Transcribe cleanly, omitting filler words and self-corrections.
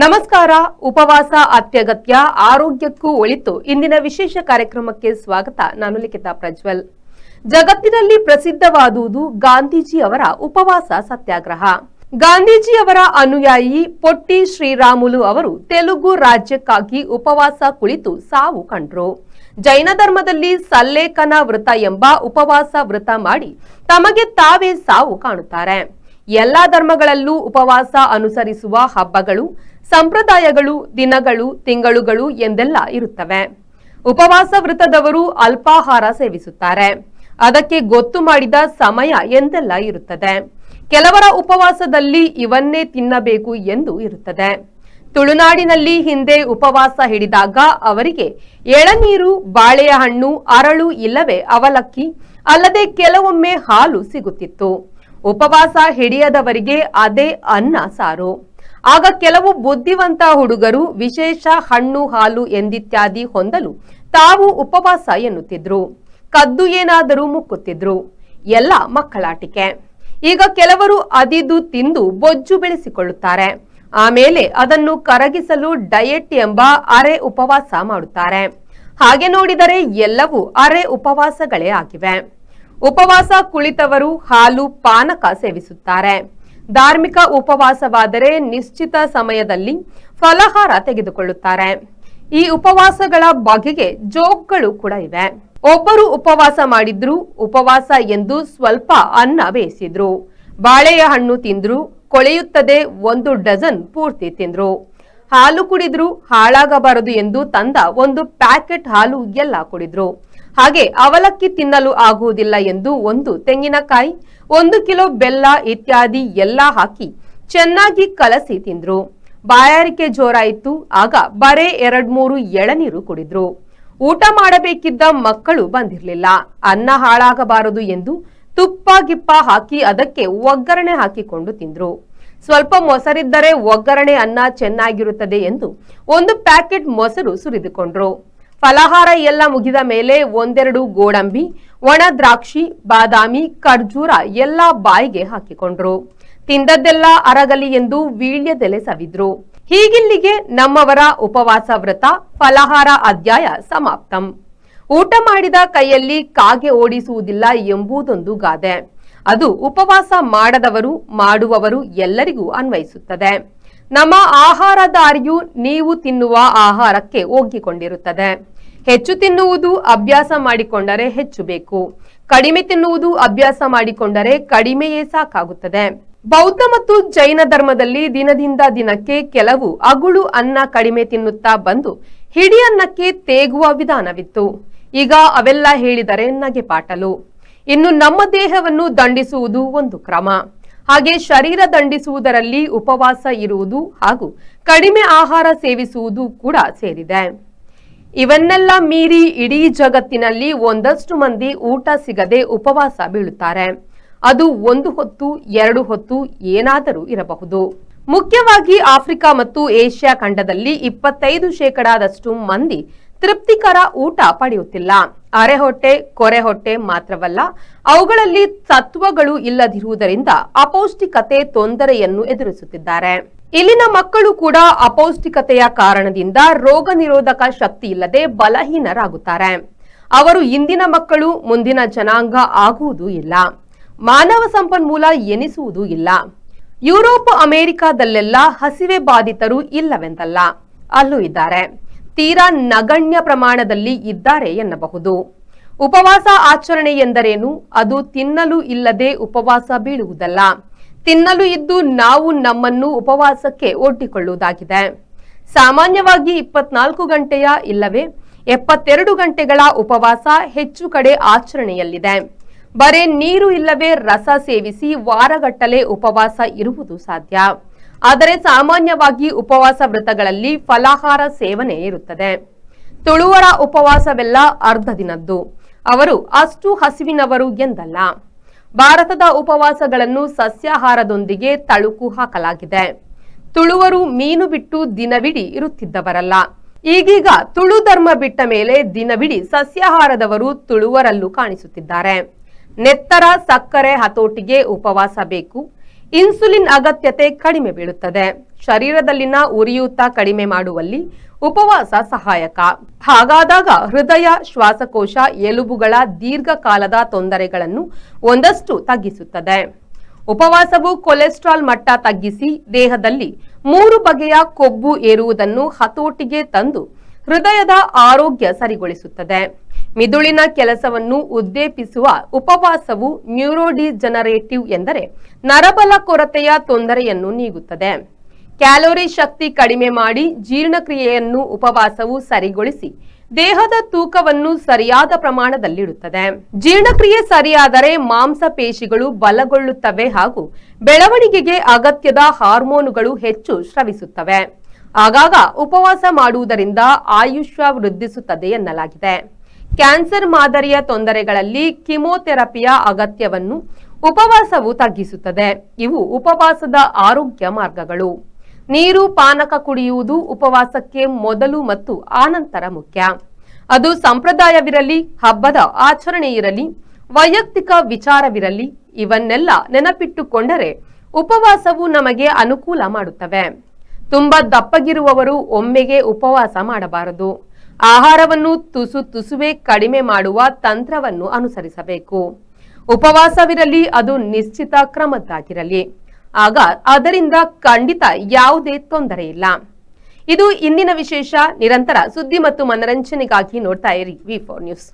ನಮಸ್ಕಾರ. ಉಪವಾಸ ಅತ್ಯಗತ್ಯ, ಆರೋಗ್ಯಕ್ಕೂ ಒಳಿತು. ಇಂದಿನ ವಿಶೇಷ ಕಾರ್ಯಕ್ರಮಕ್ಕೆ ಸ್ವಾಗತ. ನಾನು ಲಿಖಿತಾ ಪ್ರಜ್ವಲ್. ಜಗತ್ತಿನಲ್ಲಿ ಪ್ರಸಿದ್ಧವಾದುದು ಗಾಂಧೀಜಿ ಅವರ ಉಪವಾಸ ಸತ್ಯಾಗ್ರಹ. ಗಾಂಧೀಜಿ ಅವರ ಅನುಯಾಯಿ ಪೊಟ್ಟಿ ಶ್ರೀರಾಮುಲು ಅವರು ತೆಲುಗು ರಾಜ್ಯಕ್ಕಾಗಿ ಉಪವಾಸ ಕುಳಿತು ಸಾವು ಕಂಡ್ರು. ಜೈನ ಧರ್ಮದಲ್ಲಿ ಸಲ್ಲೇಖನ ವ್ರತ ಎಂಬ ಉಪವಾಸ ವ್ರತ ಮಾಡಿ ತಮಗೆ ತಾವೇ ಸಾವು ಕಾಣುತ್ತಾರೆ. ಎಲ್ಲಾ ಧರ್ಮಗಳಲ್ಲೂ ಉಪವಾಸ ಅನುಸರಿಸುವ ಹಬ್ಬಗಳು, ಸಂಪ್ರದಾಯಗಳು, ದಿನಗಳು, ತಿಂಗಳುಗಳು ಎಂದೆಲ್ಲ ಇರುತ್ತವೆ. ಉಪವಾಸ ವ್ರತದವರು ಅಲ್ಪಾಹಾರ ಸೇವಿಸುತ್ತಾರೆ. ಅದಕ್ಕೆ ಗೊತ್ತು ಮಾಡಿದ ಸಮಯ ಎಂದೆಲ್ಲ ಇರುತ್ತದೆ. ಕೆಲವರ ಉಪವಾಸದಲ್ಲಿ ಇವನ್ನೇ ತಿನ್ನಬೇಕು ಎಂದು ಇರುತ್ತದೆ. ತುಳುನಾಡಿನಲ್ಲಿ ಹಿಂದೆ ಉಪವಾಸ ಹಿಡಿದಾಗ ಅವರಿಗೆ ಎಳನೀರು, ಬಾಳೆಯ ಹಣ್ಣು, ಅರಳು ಇಲ್ಲವೇ ಅವಲಕ್ಕಿ ಅಲ್ಲದೆ ಕೆಲವೊಮ್ಮೆ ಹಾಲು ಸಿಗುತ್ತಿತ್ತು. ಉಪವಾಸ ಹಿಡಿಯದವರಿಗೆ ಅದೇ ಅನ್ನ ಸಾರು. ಆಗ ಕೆಲವು ಬುದ್ಧಿವಂತ ಹುಡುಗರು ವಿಶೇಷ ಹಣ್ಣು, ಹಾಲು ಎಂದಿತ್ಯಾದಿ ಹೊಂದಲು ತಾವು ಉಪವಾಸ ಎನ್ನುತ್ತಿದ್ರು. ಕದ್ದು ಏನಾದರೂ ಮುಕ್ಕುತ್ತಿದ್ರು. ಎಲ್ಲ ಮಕ್ಕಳಾಟಿಕೆ. ಈಗ ಕೆಲವರು ಅದಿದು ತಿಂದು ಬೊಜ್ಜು ಬೆಳೆಸಿಕೊಳ್ಳುತ್ತಾರೆ. ಆಮೇಲೆ ಅದನ್ನು ಕರಗಿಸಲು ಡಯಟ್ ಎಂಬ ಅರೆ ಉಪವಾಸ ಮಾಡುತ್ತಾರೆ. ಹಾಗೆ ನೋಡಿದರೆ ಎಲ್ಲವೂ ಅರೆ ಉಪವಾಸಗಳೇ ಆಗಿವೆ. ಉಪವಾಸ ಕುಳಿತವರು ಹಾಲು, ಪಾನಕ ಸೇವಿಸುತ್ತಾರೆ. ಧಾರ್ಮಿಕ ಉಪವಾಸವಾದರೆ ನಿಶ್ಚಿತ ಸಮಯದಲ್ಲಿ ಫಲಾಹಾರ ತೆಗೆದುಕೊಳ್ಳುತ್ತಾರೆ. ಈ ಉಪವಾಸಗಳ ಬಗೆಗೆ ಜೋಕ್ಗಳು ಕೂಡ ಇವೆ. ಒಬ್ಬರು ಉಪವಾಸ ಮಾಡಿದ್ರು. ಉಪವಾಸ ಎಂದು ಸ್ವಲ್ಪ ಅನ್ನ ಬೇಯಿಸಿದ್ರು, ಬಾಳೆಯ ಹಣ್ಣು ತಿಂದ್ರು, ಕೊಳೆಯುತ್ತದೆ 1 ಡಜನ್ ಪೂರ್ತಿ ತಿಂದ್ರು. ಹಾಲು ಕುಡಿದ್ರು, ಹಾಳಾಗಬಾರದು ಎಂದು ತಂದ 1 ಪ್ಯಾಕೆಟ್ ಹಾಲು ಎಲ್ಲ ಕುಡಿದ್ರು. ಹಾಗೆ ಅವಲಕ್ಕಿ ತಿನ್ನಲು ಆಗುವುದಿಲ್ಲ ಎಂದು 1 ತೆಂಗಿನಕಾಯಿ, 1 ಕಿಲೋ ಬೆಲ್ಲ ಇತ್ಯಾದಿ ಎಲ್ಲ ಹಾಕಿ ಚೆನ್ನಾಗಿ ಕಲಸಿ ತಿಂದ್ರು. ಬಾಯಾರಿಕೆ ಜೋರಾಯಿತು. ಆಗ ಬರೇ 2-3 ಎಳನೀರು ಕುಡಿದ್ರು. ಊಟ ಮಾಡಬೇಕಿದ್ದ ಮಕ್ಕಳು ಬಂದಿರಲಿಲ್ಲ. ಅನ್ನ ಹಾಳಾಗಬಾರದು ಎಂದು ತುಪ್ಪ ಗಿಪ್ಪ ಹಾಕಿ ಅದಕ್ಕೆ ಒಗ್ಗರಣೆ ಹಾಕಿಕೊಂಡು ತಿಂದ್ರು. ಸ್ವಲ್ಪ ಮೊಸರಿದ್ದರೆ ಒಗ್ಗರಣೆ ಅನ್ನ ಚೆನ್ನಾಗಿರುತ್ತದೆ ಎಂದು 1 ಪ್ಯಾಕೆಟ್ ಮೊಸರು ಸುರಿದುಕೊಂಡ್ರು. ಫಲಾಹಾರ ಎಲ್ಲ ಮುಗಿದ ಮೇಲೆ 1-2 ಗೋಡಂಬಿ, ಒಣ ದ್ರಾಕ್ಷಿ, ಬಾದಾಮಿ, ಖರ್ಜೂರ ಎಲ್ಲ ಬಾಯಿಗೆ ಹಾಕಿಕೊಂಡ್ರು. ತಿಂದದ್ದೆಲ್ಲ ಅರಗಲಿ ಎಂದು ವೀಳ್ಯದೆಲೆ ಸವಿದ್ರು. ಹೀಗಿಲ್ಲಿಗೆ ನಮ್ಮವರ ಉಪವಾಸ ವ್ರತ ಫಲಾಹಾರ ಅಧ್ಯಾಯ ಸಮಾಪ್ತಂ. ಊಟ ಮಾಡಿದ ಕೈಯಲ್ಲಿ ಕಾಗೆ ಓಡಿಸುವುದಿಲ್ಲ ಎಂಬುದೊಂದು ಗಾದೆ. ಅದು ಉಪವಾಸ ಮಾಡದವರು, ಮಾಡುವವರು ಎಲ್ಲರಿಗೂ ಅನ್ವಯಿಸುತ್ತದೆ. ನಮ್ಮ ಆಹಾರ ದಾರಿಯು ನೀವು ತಿನ್ನುವ ಆಹಾರಕ್ಕೆ ಒಗ್ಗಿಕೊಂಡಿರುತ್ತದೆ. ಹೆಚ್ಚು ತಿನ್ನುವುದು ಅಭ್ಯಾಸ ಮಾಡಿಕೊಂಡರೆ ಹೆಚ್ಚು ಬೇಕು. ಕಡಿಮೆ ತಿನ್ನುವುದು ಅಭ್ಯಾಸ ಮಾಡಿಕೊಂಡರೆ ಕಡಿಮೆಯೇ ಸಾಕಾಗುತ್ತದೆ. ಬೌದ್ಧ ಮತ್ತು ಜೈನ ಧರ್ಮದಲ್ಲಿ ದಿನದಿಂದ ದಿನಕ್ಕೆ ಕೆಲವು ಅಗುಳು ಅನ್ನ ಕಡಿಮೆ ತಿನ್ನುತ್ತಾ ಬಂದು ಹಿಡಿ ಅನ್ನಕ್ಕೆ ತೇಗುವ ವಿಧಾನವಿತ್ತು. ಈಗ ಅವೆಲ್ಲ ಹೇಳಿದರೆ ನಗೆಪಾಟಲು. ಇನ್ನು ನಮ್ಮ ದೇಹವನ್ನು ದಂಡಿಸುವುದು ಒಂದು ಕ್ರಮ. ಹಾಗೆ ಶರೀರ ದಂಡಿಸುವುದರಲ್ಲಿ ಉಪವಾಸ ಇರುವುದು ಹಾಗೂ ಕಡಿಮೆ ಆಹಾರ ಸೇವಿಸುವುದು ಕೂಡ ಸೇರಿದೆ. ಇವನ್ನೆಲ್ಲ ಮೀರಿ ಇಡೀ ಜಗತ್ತಿನಲ್ಲಿ ಒಂದಷ್ಟು ಮಂದಿ ಊಟ ಸಿಗದೆ ಉಪವಾಸ ಬೀಳುತ್ತಾರೆ. ಅದು 1 ಹೊತ್ತು 2 ಹೊತ್ತು ಏನಾದರೂ ಇರಬಹುದು. ಮುಖ್ಯವಾಗಿ ಆಫ್ರಿಕಾ ಮತ್ತು ಏಷ್ಯಾ ಖಂಡದಲ್ಲಿ 25% ಮಂದಿ ತೃಪ್ತಿಕರ ಊಟ ಪಡೆಯುತ್ತಿಲ್ಲ. ಅರೆ ಹೊಟ್ಟೆ, ಕೊರೆ ಹೊಟ್ಟೆ ಮಾತ್ರವಲ್ಲ, ಅವುಗಳಲ್ಲಿ ಸತ್ವಗಳು ಇಲ್ಲದಿರುವುದರಿಂದ ಅಪೌಷ್ಟಿಕತೆ ತೊಂದರೆಯನ್ನು ಎದುರಿಸುತ್ತಿದ್ದಾರೆ. ಇಲ್ಲಿನ ಮಕ್ಕಳು ಕೂಡ ಅಪೌಷ್ಟಿಕತೆಯ ಕಾರಣದಿಂದ ರೋಗ ನಿರೋಧಕ ಶಕ್ತಿ ಇಲ್ಲದೆ ಬಲಹೀನರಾಗುತ್ತಾರೆ. ಅವರು ಇಂದಿನ ಮಕ್ಕಳು ಮುಂದಿನ ಜನಾಂಗ ಆಗುವುದೂ ಇಲ್ಲ. ಮಾನವ ಸಂಪನ್ಮೂಲ ಎನಿಸುವುದೂ ಇಲ್ಲ. ಯುರೋಪ್, ಅಮೆರಿಕಾದಲ್ಲೆಲ್ಲ ಹಸಿವೆ ಬಾಧಿತರು ಇಲ್ಲವೆಂದಲ್ಲ, ಅಲ್ಲೂ ಇದ್ದಾರೆ. ತೀರಾ ನಗಣ್ಯ ಪ್ರಮಾಣದಲ್ಲಿ ಇದ್ದಾರೆ ಎನ್ನಬಹುದು. ಉಪವಾಸ ಆಚರಣೆ ಎಂದರೇನು? ಅದು ತಿನ್ನಲು ಇಲ್ಲದೆ ಉಪವಾಸ ಬೀಳುವುದಲ್ಲ. ತಿನ್ನಲು ಇದ್ದು ನಾವು ನಮ್ಮನ್ನು ಉಪವಾಸಕ್ಕೆ ಒಡ್ಡಿಕೊಳ್ಳುವುದಾಗಿದೆ. ಸಾಮಾನ್ಯವಾಗಿ 24 ಗಂಟೆಯ ಇಲ್ಲವೇ 72 ಗಂಟೆಗಳ ಉಪವಾಸ ಹೆಚ್ಚು ಕಡೆ ಆಚರಣೆಯಲ್ಲಿದೆ. ಬರೇ ನೀರು ಇಲ್ಲವೇ ರಸ ಸೇವಿಸಿ ವಾರಗಟ್ಟಲೆ ಉಪವಾಸ ಇರುವುದು ಸಾಧ್ಯ. ಆದರೆ ಸಾಮಾನ್ಯವಾಗಿ ಉಪವಾಸ ವ್ರತಗಳಲ್ಲಿ ಫಲಾಹಾರ ಸೇವನೆ ಇರುತ್ತದೆ. ತುಳುವರ ಉಪವಾಸವೆಲ್ಲ ಅರ್ಧ ದಿನದ್ದು. ಅವರು ಅಷ್ಟು ಹಸಿವಿನವರು ಎಂದಲ್ಲ. ಭಾರತದ ಉಪವಾಸಗಳನ್ನು ಸಸ್ಯಾಹಾರದೊಂದಿಗೆ ತಳುಕು ಹಾಕಲಾಗಿದೆ. ತುಳುವರು ಮೀನು ಬಿಟ್ಟು ದಿನವಿಡೀ ಇರುತ್ತಿದ್ದವರಲ್ಲ. ಈಗೀಗ ತುಳು ಧರ್ಮ ಬಿಟ್ಟ ಮೇಲೆ ದಿನವಿಡೀ ಸಸ್ಯಾಹಾರದವರು ತುಳುವರಲ್ಲೂ ಕಾಣಿಸುತ್ತಿದ್ದಾರೆ. ನೆತ್ತರ, ಸಕ್ಕರೆ ಹತೋಟಿಗೆ ಉಪವಾಸ ಬೇಕು. ಇನ್ಸುಲಿನ್ ಅಗತ್ಯತೆ ಕಡಿಮೆ ಬೀಳುತ್ತದೆ. ಶರೀರದಲ್ಲಿನ ಉರಿಯೂತ ಕಡಿಮೆ ಮಾಡುವಲ್ಲಿ ಉಪವಾಸ ಸಹಾಯಕ. ಹಾಗಾದಾಗ ಹೃದಯ, ಶ್ವಾಸಕೋಶ, ಎಲುಬುಗಳ ದೀರ್ಘಕಾಲದ ತೊಂದರೆಗಳನ್ನು ಒಂದಷ್ಟು ತಗ್ಗಿಸುತ್ತದೆ. ಉಪವಾಸವು ಕೊಲೆಸ್ಟ್ರಾಲ್ ಮಟ್ಟ ತಗ್ಗಿಸಿ ದೇಹದಲ್ಲಿ 3 ಬಗೆಯ ಕೊಬ್ಬು ಏರುವುದನ್ನು ಹತೋಟಿಗೆ ತಂದು ಹೃದಯದ ಆರೋಗ್ಯ ಸರಿಗೊಳಿಸುತ್ತದೆ. ಮಿದುಳಿನ ಕೆಲಸವನ್ನು ಉದ್ದೇಪಿಸುವ ಉಪವಾಸವು ನ್ಯೂರೋಡಿಜನರೇಟಿವ್ ಎಂದರೆ ನರಬಲ ಕೊರತೆಯ ತೊಂದರೆಯನ್ನು ನೀಗುತ್ತದೆ. ಕ್ಯಾಲೋರಿ ಶಕ್ತಿ ಕಡಿಮೆ ಮಾಡಿ ಜೀರ್ಣಕ್ರಿಯೆಯನ್ನು ಉಪವಾಸವು ಸರಿಗೊಳಿಸಿ ದೇಹದ ತೂಕವನ್ನು ಸರಿಯಾದ ಪ್ರಮಾಣದಲ್ಲಿಡುತ್ತದೆ. ಜೀರ್ಣಕ್ರಿಯೆ ಸರಿಯಾದರೆ ಮಾಂಸಪೇಶಿಗಳು ಬಲಗೊಳ್ಳುತ್ತವೆ ಹಾಗೂ ಬೆಳವಣಿಗೆಗೆ ಅಗತ್ಯದ ಹಾರ್ಮೋನುಗಳು ಹೆಚ್ಚು ಸ್ರವಿಸುತ್ತವೆ. ಆಗಾಗ ಉಪವಾಸ ಮಾಡುವುದರಿಂದ ಆಯುಷ್ಯ ವೃದ್ಧಿಸುತ್ತದೆ ಎನ್ನಲಾಗಿದೆ. ಕ್ಯಾನ್ಸರ್ ಮಾದರಿಯ ತೊಂದರೆಗಳಲ್ಲಿ ಕಿಮೋಥೆರಪಿಯ ಅಗತ್ಯವನ್ನು ಉಪವಾಸವು ತಗ್ಗಿಸುತ್ತದೆ. ಇವು ಉಪವಾಸದ ಆರೋಗ್ಯ ಮಾರ್ಗಗಳು. ನೀರು, ಪಾನಕ ಕುಡಿಯುವುದು ಉಪವಾಸಕ್ಕೆ ಮೊದಲು ಮತ್ತು ಆನಂತರ ಮುಖ್ಯ. ಅದು ಸಂಪ್ರದಾಯವಿರಲಿ, ಹಬ್ಬದ ಆಚರಣೆ ಇರಲಿ, ವೈಯಕ್ತಿಕ ವಿಚಾರವಿರಲಿ, ಇವನ್ನೆಲ್ಲ ನೆನಪಿಟ್ಟುಕೊಂಡರೆ ಉಪವಾಸವು ನಮಗೆ ಅನುಕೂಲ ಮಾಡುತ್ತವೆ. ತುಂಬಾ ದಪ್ಪಗಿರುವವರು ಒಮ್ಮೆಗೆ ಉಪವಾಸ ಮಾಡಬಾರದು. ಆಹಾರವನ್ನು ತುಸುವೇ ಕಡಿಮೆ ಮಾಡುವ ತಂತ್ರವನ್ನು ಅನುಸರಿಸಬೇಕು. ಉಪವಾಸವಿರಲಿ, ಅದು ನಿಶ್ಚಿತ ಕ್ರಮದ್ದಾಗಿರಲಿ. ಆಗ ಅದರಿಂದ ಖಂಡಿತ ಯಾವುದೇ ತೊಂದರೆ ಇಲ್ಲ. ಇದು ಇಂದಿನ ವಿಶೇಷ. ನಿರಂತರ ಸುದ್ದಿ ಮತ್ತು ಮನರಂಜನೆಗಾಗಿ ನೋಡ್ತಾ ಇರಿ V4 ನ್ಯೂಸ್.